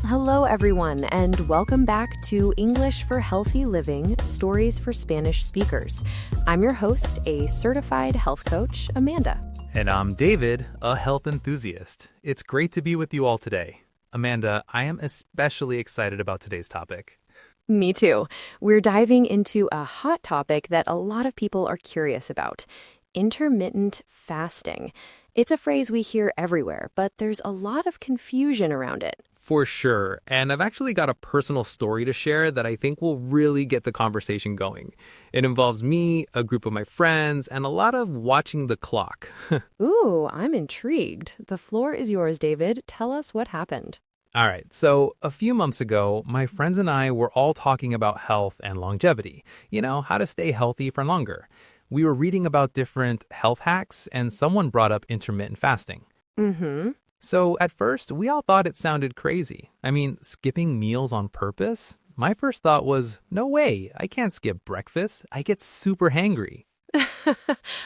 Hello, everyone, and welcome back to English for Healthy Living, Stories for Spanish Speakers. I'm your host, a certified health coach, Amanda. And I'm David, a health enthusiast. It's great to be with you all today. Amanda, I am especially excited about today's topic. Me too. We're diving into a hot topic that a lot of people are curious about: intermittent fasting. It's a phrase we hear everywhere, but there's a lot of confusion around it. For sure. And I've actually got a personal story to share that I think will really get the conversation going. It involves me, a group of my friends, and a lot of watching the clock. Ooh, I'm intrigued. The floor is yours, David. Tell us what happened. All right, so a few months ago, my friends and I were all talking about health and longevity. You know, how to stay healthy for longer. We were reading about different health hacks, and someone brought up intermittent fasting. Mm-hmm. So at first, we all thought it sounded crazy. I mean, skipping meals on purpose? My first thought was, no way, I can't skip breakfast. I get super hangry.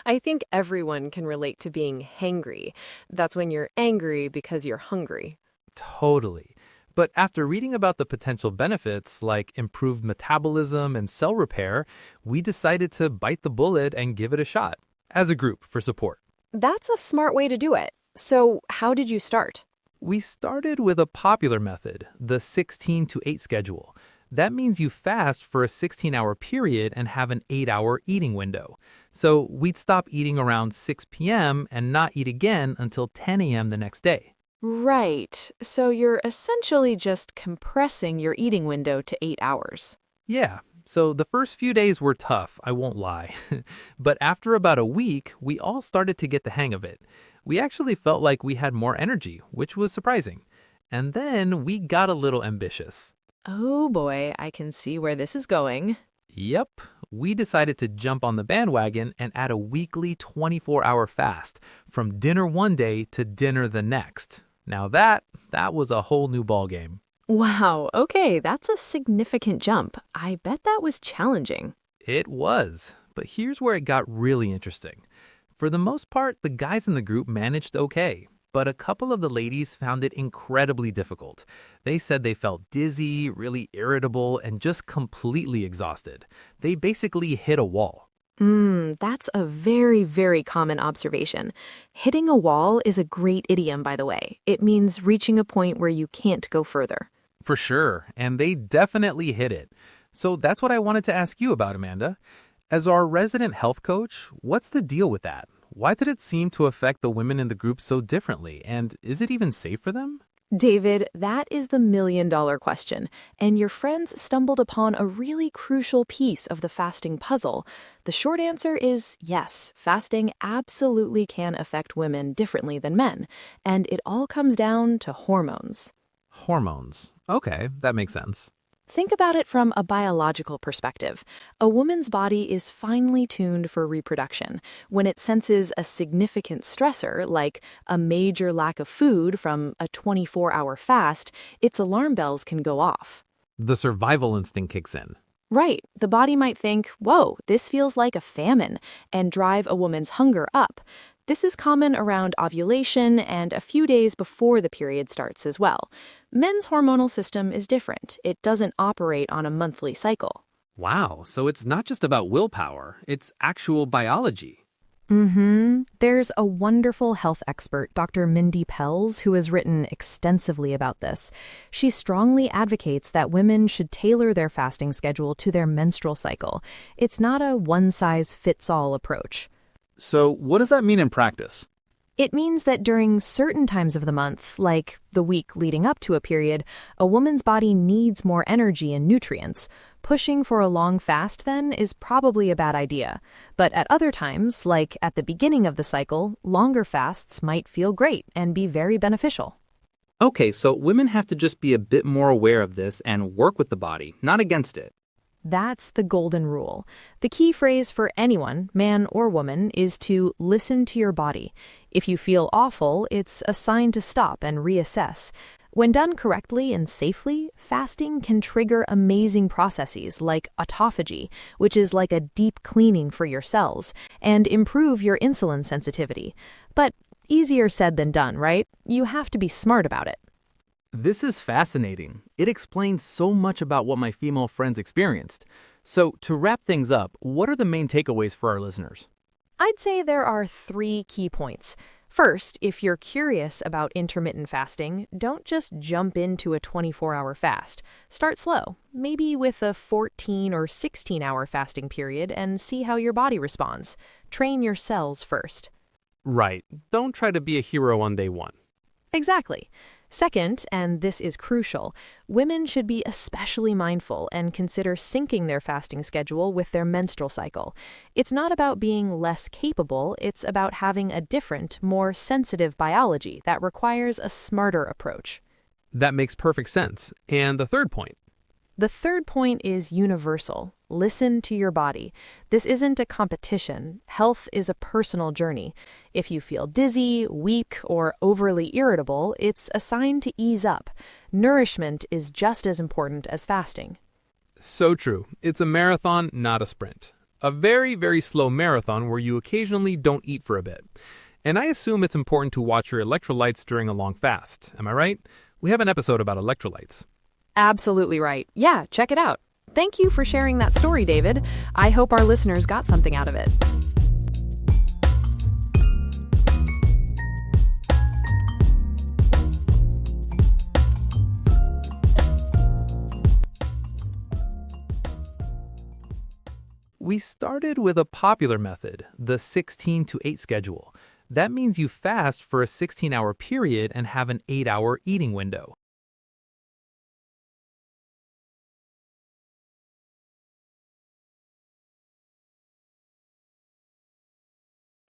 I think everyone can relate to being hangry. That's when you're angry because you're hungry. Totally. But after reading about the potential benefits like improved metabolism and cell repair, we decided to bite the bullet and give it a shot as a group for support. That's a smart way to do it. So how did you start? We started with a popular method, the 16 to 8 schedule. That means you fast for a 16-hour period and have an 8-hour eating window. So we'd stop eating around 6 p.m. and not eat again until 10 a.m. the next day. Right. So you're essentially just compressing your eating window to 8 hours. Yeah, so the first few days were tough, I won't lie. But after about a week, we all started to get the hang of it. We actually felt like we had more energy, which was surprising. And then we got a little ambitious. Oh boy, I can see where this is going. Yep, we decided to jump on the bandwagon and add a weekly 24-hour fast from dinner one day to dinner the next. Now that was a whole new ballgame. Wow, okay, that's a significant jump. I bet that was challenging. It was, but here's where it got really interesting. For the most part, the guys in the group managed okay, but a couple of the ladies found it incredibly difficult. They said they felt dizzy, really irritable, and just completely exhausted. They basically hit a wall. That's a very, very common observation. Hitting a wall is a great idiom, by the way. It means reaching a point where you can't go further. For sure, and they definitely hit it. So that's what I wanted to ask you about, Amanda. As our resident health coach, what's the deal with that? Why did it seem to affect the women in the group so differently? And is it even safe for them? David, that is the million-dollar question, and your friends stumbled upon a really crucial piece of the fasting puzzle. The short answer is yes, fasting absolutely can affect women differently than men, and it all comes down to hormones. Hormones. Okay, that makes sense. Think about it from a biological perspective. A woman's body is finely tuned for reproduction. When it senses a significant stressor, like a major lack of food from a 24-hour fast, its alarm bells can go off. The survival instinct kicks in. Right. The body might think, whoa, this feels like a famine, and drive a woman's hunger up. This is common around ovulation and a few days before the period starts as well. Men's hormonal system is different. It doesn't operate on a monthly cycle. Wow, so it's not just about willpower, it's actual biology. There's a wonderful health expert, Dr. Mindy Pelz, who has written extensively about this. She strongly advocates that women should tailor their fasting schedule to their menstrual cycle. It's not a one-size-fits-all approach. So what does that mean in practice? It means that during certain times of the month, like the week leading up to a period, a woman's body needs more energy and nutrients. Pushing for a long fast, then, is probably a bad idea. But at other times, like at the beginning of the cycle, longer fasts might feel great and be very beneficial. Okay, so women have to just be a bit more aware of this and work with the body, not against it. That's the golden rule. The key phrase for anyone, man or woman, is to listen to your body. If you feel awful, it's a sign to stop and reassess. When done correctly and safely, fasting can trigger amazing processes like autophagy, which is like a deep cleaning for your cells, and improve your insulin sensitivity. But easier said than done, right? You have to be smart about it. This is fascinating. It explains so much about what my female friends experienced. So, to wrap things up, what are the main takeaways for our listeners? I'd say there are 3 key points. First, if you're curious about intermittent fasting, don't just jump into a 24-hour fast. Start slow, maybe with a 14 or 16-hour fasting period, and see how your body responds. Train your cells first. Right. Don't try to be a hero on day one. Exactly. Second, and this is crucial, women should be especially mindful and consider syncing their fasting schedule with their menstrual cycle. It's not about being less capable, it's about having a different, more sensitive biology that requires a smarter approach. That makes perfect sense. And the third point? The third point is universal. Listen to your body. This isn't a competition. Health is a personal journey. If you feel dizzy, weak, or overly irritable, it's a sign to ease up. Nourishment is just as important as fasting. So true. It's a marathon, not a sprint. A very, very slow marathon where you occasionally don't eat for a bit. And I assume it's important to watch your electrolytes during a long fast. Am I right? We have an episode about electrolytes. Absolutely right. Yeah, check it out. Thank you for sharing that story, David. I hope our listeners got something out of it. We started with a popular method, the 16 to 8 schedule. That means you fast for a 16-hour period and have an 8-hour eating window.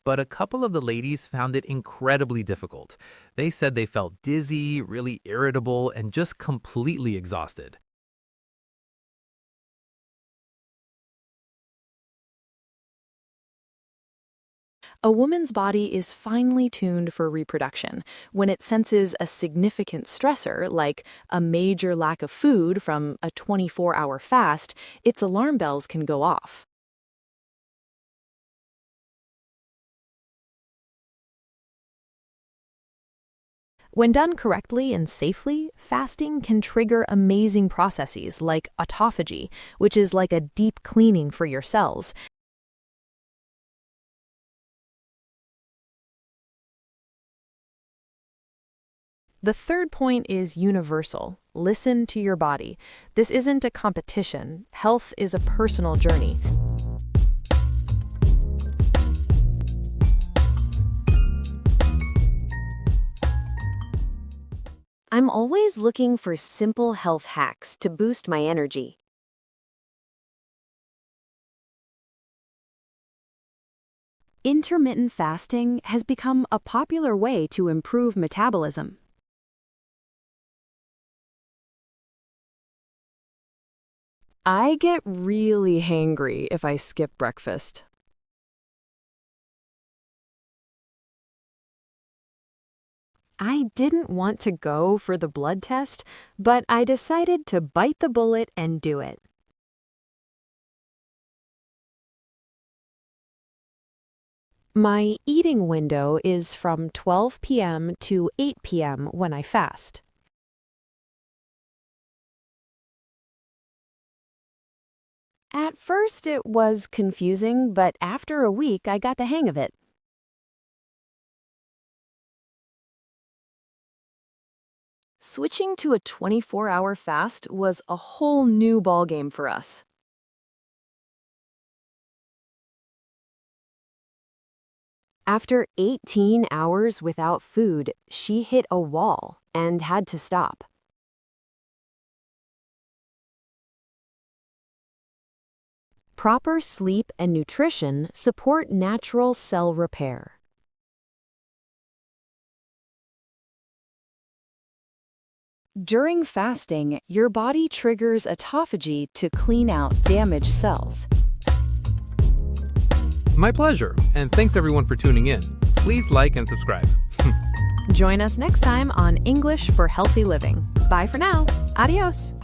But a couple of the ladies found it incredibly difficult. They said they felt dizzy, really irritable, and just completely exhausted. A woman's body is finely tuned for reproduction. When it senses a significant stressor, like a major lack of food from a 24-hour fast, its alarm bells can go off. When done correctly and safely, fasting can trigger amazing processes like autophagy, which is like a deep cleaning for your cells. The third point is universal. Listen to your body. This isn't a competition. Health is a personal journey. I'm always looking for simple health hacks to boost my energy. Intermittent fasting has become a popular way to improve metabolism. I get really hangry if I skip breakfast. I didn't want to go for the blood test, but I decided to bite the bullet and do it. My eating window is from 12 p.m. to 8 p.m. when I fast. At first it was confusing, but after a week I got the hang of it. Switching to a 24-hour fast was a whole new ballgame for us. After 18 hours without food, she hit a wall and had to stop. Proper sleep and nutrition support natural cell repair. During fasting, your body triggers autophagy to clean out damaged cells. My pleasure, and thanks everyone for tuning in. Please like and subscribe. Join us next time on English for Healthy Living. Bye for now. Adios.